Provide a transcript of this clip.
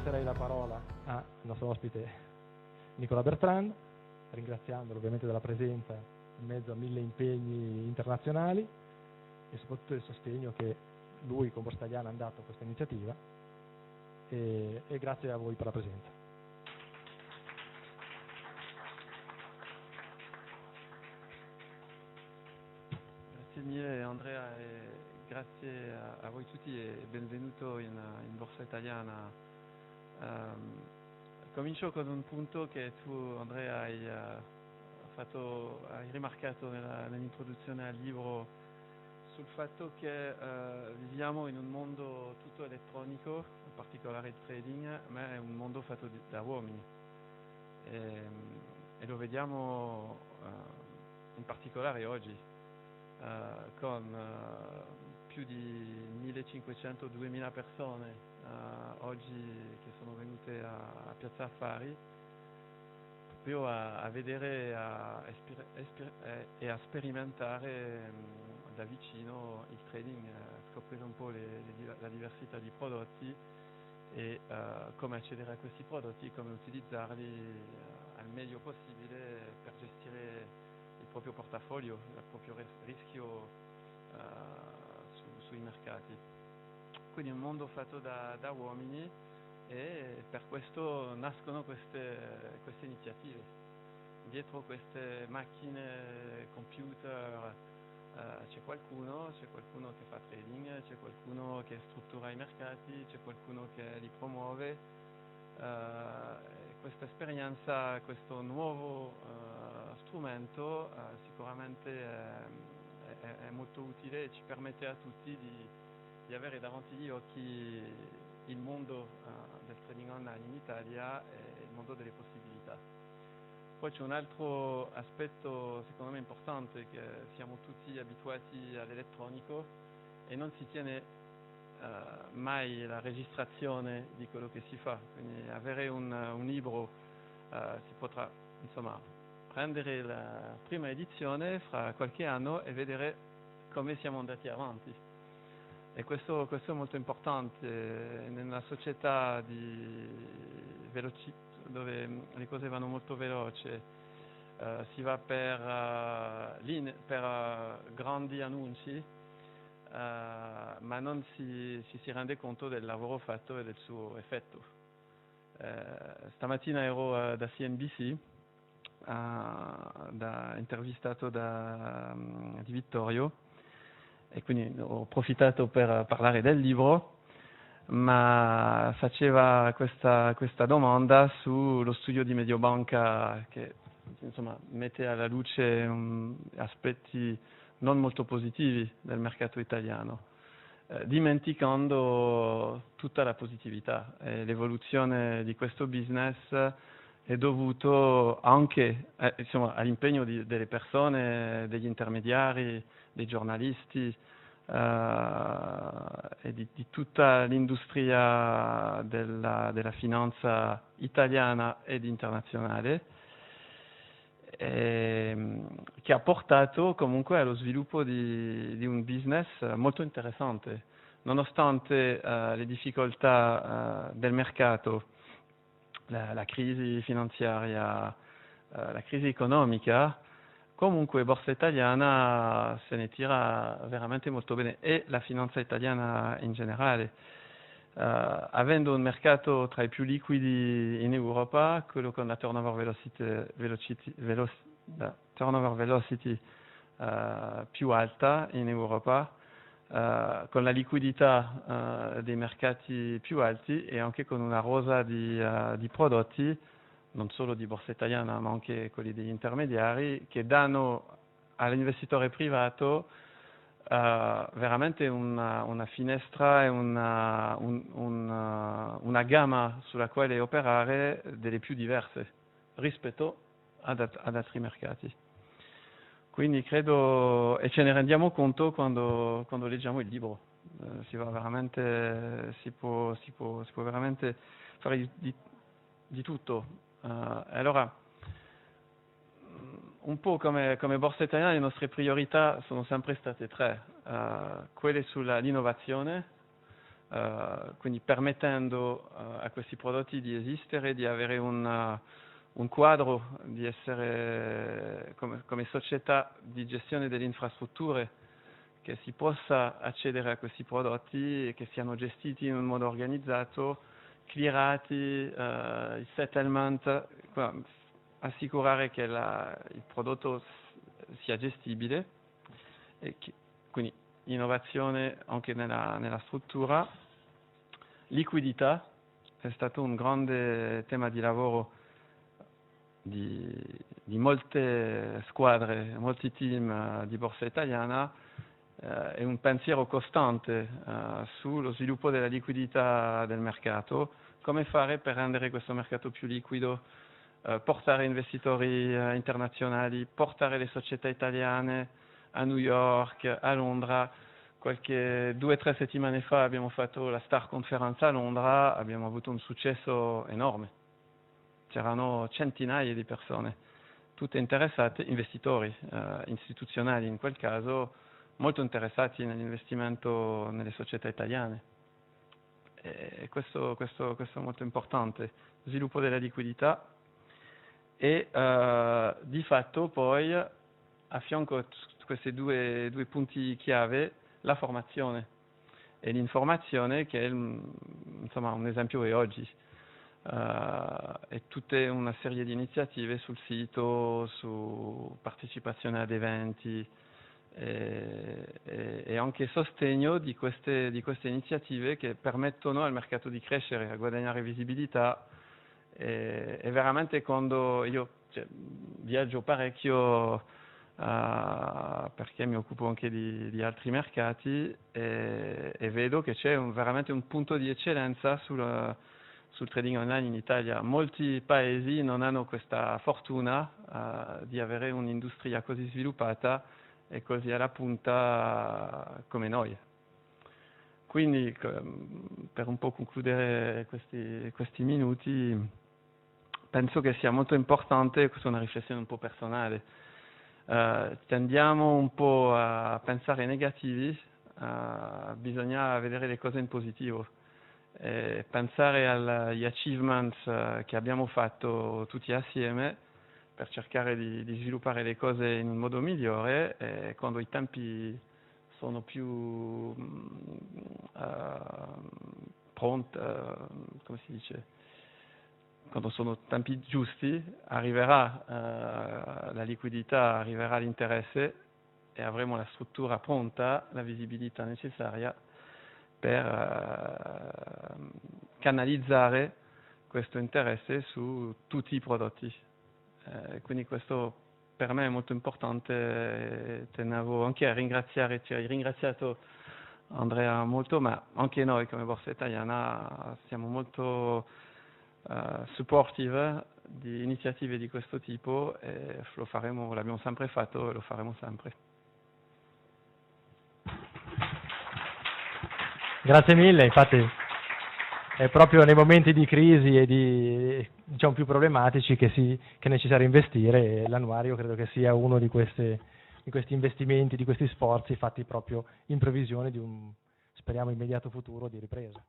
passerei la parola al nostro ospite Nicola Bertrand, ringraziandolo ovviamente della presenza in mezzo a 1000 impegni internazionali e soprattutto del sostegno che lui con Borsa Italiana ha dato a questa iniziativa, e grazie a voi per la presenza. Grazie mille Andrea e grazie a voi tutti e benvenuto in Borsa Italiana. Comincio con un punto che tu Andrea hai rimarcato nell'introduzione al libro, sul fatto che viviamo in un mondo tutto elettronico, in particolare il trading, ma è un mondo fatto da uomini e lo vediamo in particolare oggi. Con più di 1500-2000 persone oggi che sono venute a Piazza Affari proprio a vedere e a sperimentare da vicino il trading, scoprire un po' la diversità di prodotti e come accedere a questi prodotti, come utilizzarli al meglio possibile per gestire il proprio portafoglio, il proprio rischio sui mercati. Quindi un mondo fatto da uomini e per questo nascono queste iniziative. Dietro queste macchine, computer, c'è qualcuno che fa trading, c'è qualcuno che struttura i mercati, c'è qualcuno che li promuove. Questa esperienza, questo nuovo strumento sicuramente è molto utile e ci permette a tutti di avere davanti agli occhi il mondo del trading online in Italia e il mondo delle possibilità. Poi c'è un altro aspetto secondo me importante, che siamo tutti abituati all'elettronico e non si tiene mai la registrazione di quello che si fa, quindi avere un libro, si potrà insomma prendere la prima edizione fra qualche anno e vedere come siamo andati avanti, e questo è molto importante nella società dove le cose vanno molto veloce. Si va per grandi annunci, ma non si rende conto del lavoro fatto e del suo effetto. Stamattina ero da CNBC, intervistato di Vittorio, e quindi ho approfittato per parlare del libro, ma faceva questa domanda sullo studio di Mediobanca che insomma mette alla luce aspetti non molto positivi del mercato italiano, dimenticando tutta la positività. L'evoluzione di questo business è dovuto anche all'impegno delle persone, degli intermediari, dei giornalisti e di tutta l'industria della finanza italiana ed internazionale, che ha portato comunque allo sviluppo di un business molto interessante, nonostante le difficoltà del mercato, la crisi finanziaria, la crisi economica. Comunque Borsa Italiana se ne tira veramente molto bene, e la finanza italiana in generale, avendo un mercato tra i più liquidi in Europa, quello con la turnover velocity più alta in Europa, con la liquidità dei mercati più alti, e anche con una rosa di prodotti, non solo di Borsa Italiana ma anche quelli degli intermediari, che danno all'investitore privato veramente una finestra e una gamma sulla quale operare delle più diverse rispetto ad altri mercati. Quindi credo, e ce ne rendiamo conto quando leggiamo il libro, si può veramente fare di tutto. Allora, un po' come Borsa Italiana, le nostre priorità sono sempre state tre: quelle sull'innovazione, quindi permettendo a questi prodotti di esistere, di avere un quadro, di essere come società di gestione delle infrastrutture, che si possa accedere a questi prodotti e che siano gestiti in un modo organizzato, clearati, il settlement, assicurare che il prodotto sia gestibile, e quindi innovazione anche nella struttura. Liquidità è stato un grande tema di lavoro di molte squadre, molti team di Borsa Italiana, e un pensiero costante sullo sviluppo della liquidità del mercato, come fare per rendere questo mercato più liquido, portare investitori internazionali, portare le società italiane a New York, a Londra. 2 o 3 settimane fa abbiamo fatto la Star Conference a Londra, abbiamo avuto un successo enorme. C'erano centinaia di persone, tutte interessate, investitori istituzionali in quel caso, molto interessati nell'investimento nelle società italiane. E questo è molto importante, sviluppo della liquidità e di fatto poi a fianco a questi due punti chiave la formazione e l'informazione, che è insomma un esempio è oggi. E tutta una serie di iniziative sul sito, su partecipazione ad eventi e anche sostegno di queste iniziative che permettono al mercato di crescere, a guadagnare visibilità. E veramente quando io viaggio parecchio, perché mi occupo anche di altri mercati, e vedo che c'è veramente un punto di eccellenza sul trading online in Italia. Molti paesi non hanno questa fortuna di avere un'industria così sviluppata e così alla punta come noi. Quindi, per un po' concludere questi minuti, penso che sia molto importante, questa è una riflessione un po' personale, tendiamo un po' a pensare negativi, bisogna vedere le cose in positivo, pensare agli achievements che abbiamo fatto tutti assieme per cercare di sviluppare le cose in un modo migliore, e quando i tempi sono più pronti, come si dice? Quando sono tempi giusti, arriverà la liquidità, arriverà l'interesse e avremo la struttura pronta, la visibilità necessaria per canalizzare questo interesse su tutti i prodotti. Quindi questo per me è molto importante. Tenevo anche a ringraziare, ci hai ringraziato Andrea molto, ma anche noi come Borsa Italiana siamo molto supportive di iniziative di questo tipo, e lo faremo, l'abbiamo sempre fatto e lo faremo sempre. Grazie mille, infatti è proprio nei momenti di crisi e diciamo più problematici che è necessario investire, e l'annuario credo che sia uno di questi investimenti, di questi sforzi fatti proprio in previsione di un, speriamo, immediato futuro di ripresa.